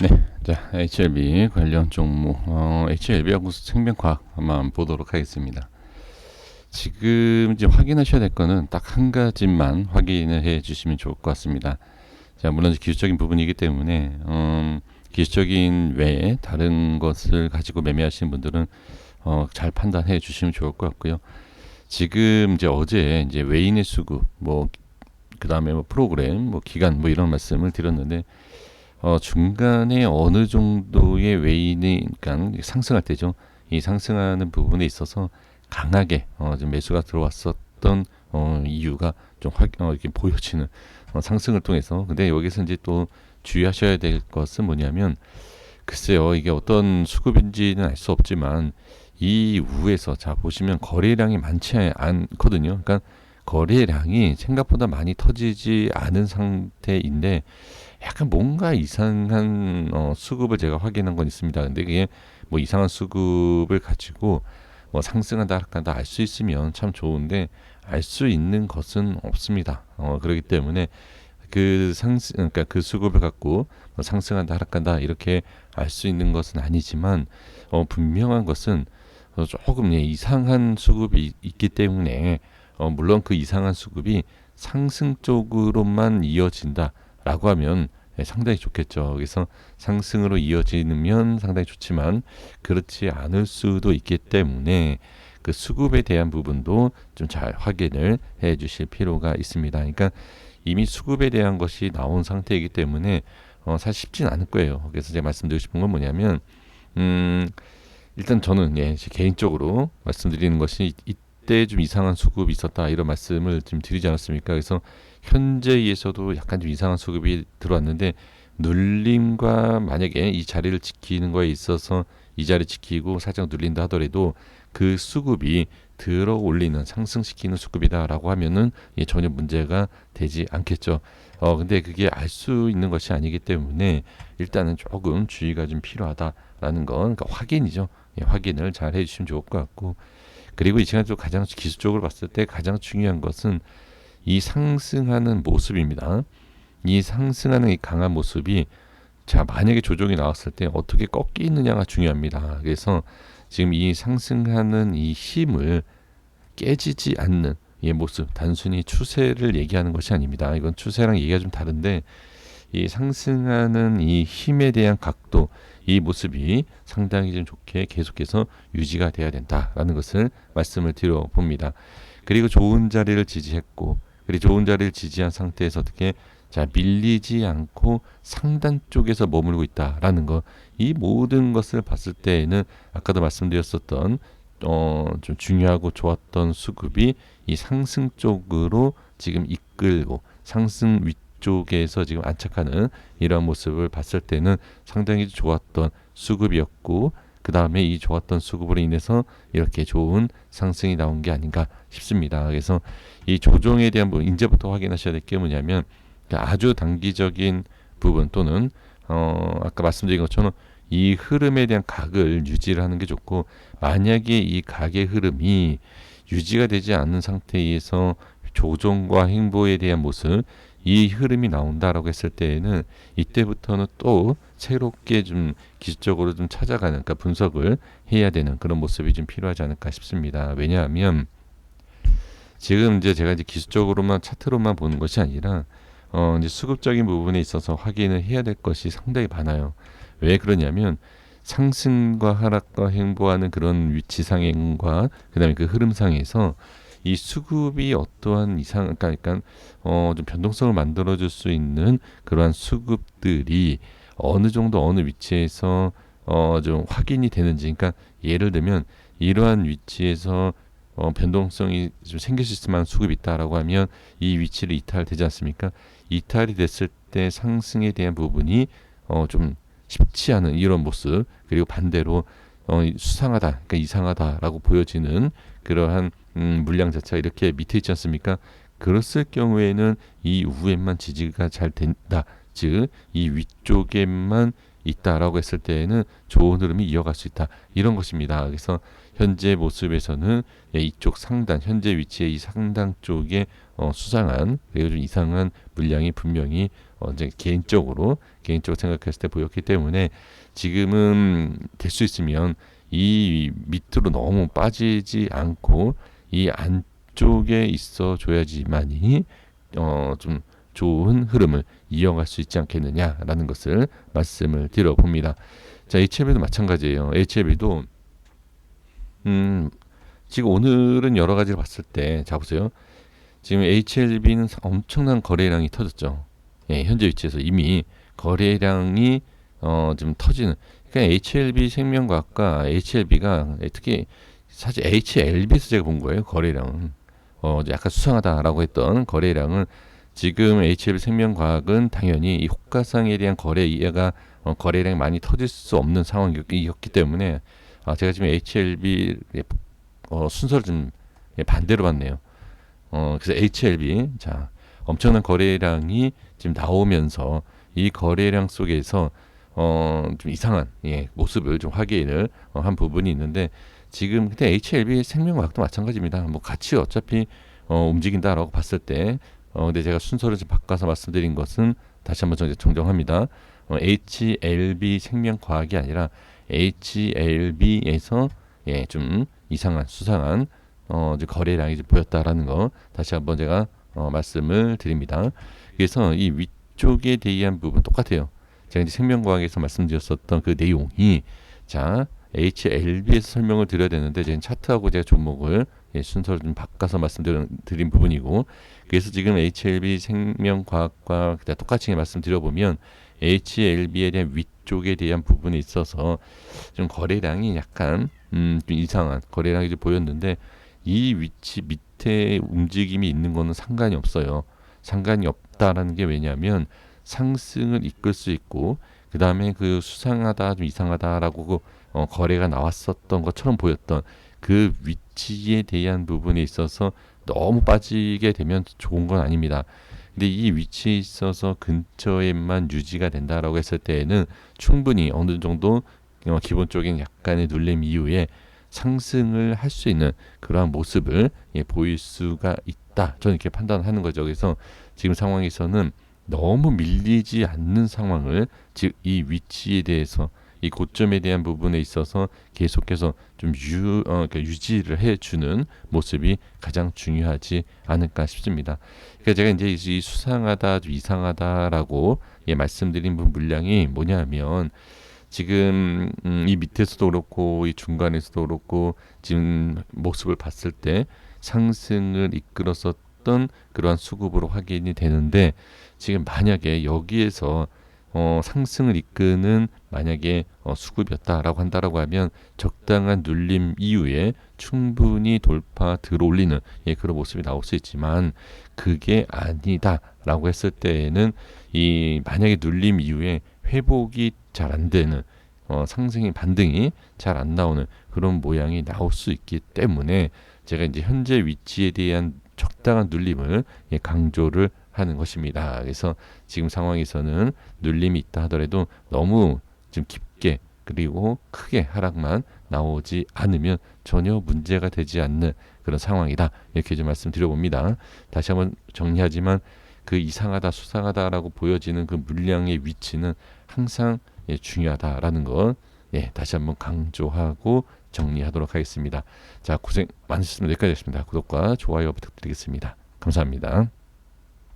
네, 자, HLB 관련 종목, HLB하고 생명과학 한번 보도록 하겠습니다. 지금 이제 확인하셔야 될 거는 딱 한 가지만 확인을 해 주시면 좋을 것 같습니다. 자, 물론 기술적인 부분이기 때문에, 기술적인 외에 다른 것을 가지고 매매하시는 분들은, 잘 판단해 주시면 좋을 것 같고요. 지금 이제 어제 이제 외인의 수급, 그 다음에 뭐 프로그램, 뭐 기간, 뭐 이런 말씀을 드렸는데, 중간에 어느 정도의 외인이 그러니까 상승할 때죠. 이 상승하는 부분에 있어서 강하게 좀 매수가 들어왔었던 이유가 좀 이렇게 보여지는 상승을 통해서. 근데 여기서 이제 또 주의하셔야 될 것은 뭐냐면, 글쎄요, 이게 어떤 수급인지는 알 수 없지만 이후에서 자 보시면 거래량이 많지 않거든요. 그러니까 거래량이 생각보다 많이 터지지 않은 상태인데 약간 뭔가 이상한 수급을 제가 확인한 건 있습니다. 근데 그게 뭐 이상한 수급을 가지고 뭐 상승한다 하락한다 알 수 있으면 참 좋은데 알 수 있는 것은 없습니다. 그렇기 때문에 그러니까 그 수급을 갖고 뭐 상승한다 하락한다 이렇게 알 수 있는 것은 아니지만 분명한 것은 조금 이상한 수급이 있기 때문에 물론 그 이상한 수급이 상승 쪽으로만 이어진다라고 하면 상당히 좋겠죠. 그래서 상승으로 이어지면 상당히 좋지만 그렇지 않을 수도 있기 때문에 그 수급에 대한 부분도 좀 잘 확인을 해 주실 필요가 있습니다. 그러니까 이미 수급에 대한 것이 나온 상태이기 때문에 사실 쉽진 않을 거예요. 그래서 제가 말씀드리고 싶은 건 뭐냐면 일단 저는 개인적으로 말씀드리는 것이 이때 좀 이상한 수급이 있었다 이런 말씀을 좀 드리지 않았습니까? 그래서 현재에서도 약간 좀 이상한 수급이 들어왔는데 눌림과 만약에 이 자리를 지키는 거에 있어서 이 자리 지키고 살짝 눌린다 하더라도 그 수급이 들어 올리는 상승시키는 수급이다라고 하면은 전혀 문제가 되지 않겠죠. 근데 그게 알 수 있는 것이 아니기 때문에 일단은 조금 주의가 좀 필요하다라는 건 그러니까 확인이죠. 확인을 잘 해주시면 좋을 것 같고 그리고 이 시간 또 가장 기술적으로 봤을 때 가장 중요한 것은 이 상승하는 모습입니다. 이 상승하는 이 강한 모습이 자 만약에 조정이 나왔을 때 어떻게 꺾이느냐가 중요합니다. 그래서 지금 이 상승하는 이 힘을 깨지지 않는 이 모습 단순히 추세를 얘기하는 것이 아닙니다. 이건 추세랑 얘기가 좀 다른데 이 상승하는 이 힘에 대한 각도 이 모습이 상당히 좀 좋게 계속해서 유지가 돼야 된다라는 것을 말씀을 드려 봅니다. 그리고 좋은 자리를 지지했고 그리고 좋은 자리를 지지한 상태에서 어떻게 자 밀리지 않고 상단 쪽에서 머물고 있다라는 거 이 모든 것을 봤을 때에는 아까도 말씀드렸었던 좀 중요하고 좋았던 수급이 이 상승 쪽으로 지금 이끌고 상승 위쪽에서 지금 안착하는 이런 모습을 봤을 때는 상당히 좋았던 수급이었고 그 다음에 이 좋았던 수급으로 인해서 이렇게 좋은 상승이 나온 게 아닌가 싶습니다. 그래서 이 조정에 대한 부분 이제부터 확인하셔야 될 게 뭐냐면 아주 단기적인 부분 또는 아까 말씀드린 것처럼 이 흐름에 대한 각을 유지를 하는 게 좋고 만약에 이 각의 흐름이 유지가 되지 않는 상태에서 조정과 행보에 대한 모습 이 흐름이 나온다라고 했을 때에는 이때부터는 또 새롭게 좀 기술적으로 좀 찾아가는 그러니까 분석을 해야 되는 그런 모습이 좀 필요하지 않을까 싶습니다. 왜냐하면 지금 이제 제가 이제 기술적으로만 차트로만 보는 것이 아니라 이제 수급적인 부분에 있어서 확인을 해야 될 것이 상당히 많아요. 왜 그러냐면 상승과 하락과 행보하는 그런 위치상과 그다음에 그 흐름상에서 이 수급이 어떠한 그러니까 좀 변동성을 만들어줄 수 있는 그러한 수급들이 어느 정도 어느 위치에서 좀 확인이 되는지 그러니까 예를 들면 이러한 위치에서 변동성이 좀 생길 수 있을 만한 수급이 있다라고 하면 이 위치를 이탈되지 않습니까? 이탈이 됐을 때 상승에 대한 부분이 좀 쉽지 않은 이런 모습 그리고 반대로 수상하다 그러니까 이상하다라고 보여지는 그러한 물량 자체가 이렇게 밑에 있지 않습니까? 그랬을 경우에는 이 위에만 지지가 잘 된다 즉 이 위쪽에만 있다라고 했을 때에는 좋은 흐름이 이어갈 수 있다 이런 것입니다. 그래서 현재 모습에서는 이쪽 상단 현재 위치의 이 상단 쪽에 수상한 그리고 좀 이상한 물량이 분명히 이제 개인적으로 생각했을 때 보였기 때문에 지금은 될 수 있으면 이 밑으로 너무 빠지지 않고 이 안쪽에 있어 줘야지만이 좀 좋은 흐름을 이어갈 수 있지 않겠느냐라는 것을 말씀을 드려봅니다. 자, HLB도 마찬가지예요. HLB도 지금 오늘은 여러 가지를 봤을 때, 자 보세요. 지금 HLB는 엄청난 거래량이 터졌죠. 예, 현재 위치에서 이미 거래량이 좀 터지는. 그러니까 HLB 생명과학과 HLB가 특히 사실 HLB에서 제가 본 거예요. 거래량은 약간 수상하다라고 했던 거래량을 지금 HLB 생명과학은 당연히 이 호가상에 대한 거래 이해가 거래량이 많이 터질 수 없는 상황이었기 때문에 제가 지금 HLB 순서를 좀 반대로 봤네요. 그래서 HLB 자 엄청난 거래량이 지금 나오면서 이 거래량 속에서 좀 이상한 모습을 좀 확인을 한 부분이 있는데 지금 근데 HLB 생명과학도 마찬가지입니다. 뭐 같이 어차피 움직인다라고 봤을 때 근데 제가 순서를 좀 바꿔서 말씀드린 것은 다시 한번 정정합니다. HLB 생명과학이 아니라 HLB에서 좀 이상한 수상한 이제 거래량이 이제 보였다라는 거 다시 한번 제가 말씀을 드립니다. 그래서 이 위쪽에 대한 부분 똑같아요. 제가 이제 생명과학에서 말씀드렸었던 그 내용이 자 HLB에서 설명을 드려야 되는데 지금 차트하고 제가 종목을 순서를 좀 바꿔서 말씀드린 부분이고 그래서 지금 HLB 생명과학과 똑같이 말씀드려보면 HLB에 대한 위쪽에 대한 부분에 있어서 좀 거래량이 약간 좀 이상한 거래량이 좀 보였는데 이 위치 밑에 움직임이 있는 거는 상관이 없어요. 상관이 없다라는 게 왜냐하면 상승을 이끌 수 있고 그 다음에 그 수상하다 좀 이상하다라고 거래가 나왔었던 것처럼 보였던 그 위치에 대한 부분에 있어서 너무 빠지게 되면 좋은 건 아닙니다. 근데 이 위치에 있어서 근처에만 유지가 된다라고 했을 때에는 충분히 어느 정도 기본적인 약간의 눌림 이후에 상승을 할 수 있는 그러한 모습을 보일 수가 있다. 저는 이렇게 판단하는 거죠. 그래서 지금 상황에서는 너무 밀리지 않는 상황을 즉 이 위치에 대해서 이 고점에 대한 부분에 있어서 계속해서 좀 그러니까 유지를 해주는 모습이 가장 중요하지 않을까 싶습니다. 그러니까 제가 이제 이 수상하다, 좀 이상하다라고 말씀드린 물량이 뭐냐면 지금 이 밑에서도 그렇고 이 중간에서도 그렇고 지금 모습을 봤을 때 상승을 이끌었었던 그러한 수급으로 확인이 되는데 지금 만약에 여기에서 상승을 이끄는 만약에 수급이었다라고 한다라고 하면 적당한 눌림 이후에 충분히 돌파 들어올리는 그런 모습이 나올 수 있지만 그게 아니다라고 했을 때에는 이 만약에 눌림 이후에 회복이 잘 안 되는 상승의 반등이 잘 안 나오는 그런 모양이 나올 수 있기 때문에 제가 이제 현재 위치에 대한 적당한 눌림을 강조를 하는 것입니다. 그래서 지금 상황에서는 눌림이 있다 하더라도 너무 좀 깊게 그리고 크게 하락만 나오지 않으면 전혀 문제가 되지 않는 그런 상황이다. 이렇게 좀 말씀드려봅니다. 다시 한번 정리하지만 그 이상하다 수상하다라고 보여지는 그 물량의 위치는 항상 중요하다라는 것 다시 한번 강조하고 정리하도록 하겠습니다. 자, 고생 많으셨습니다. 여기까지 했습니다. 구독과 좋아요 부탁드리겠습니다. 감사합니다.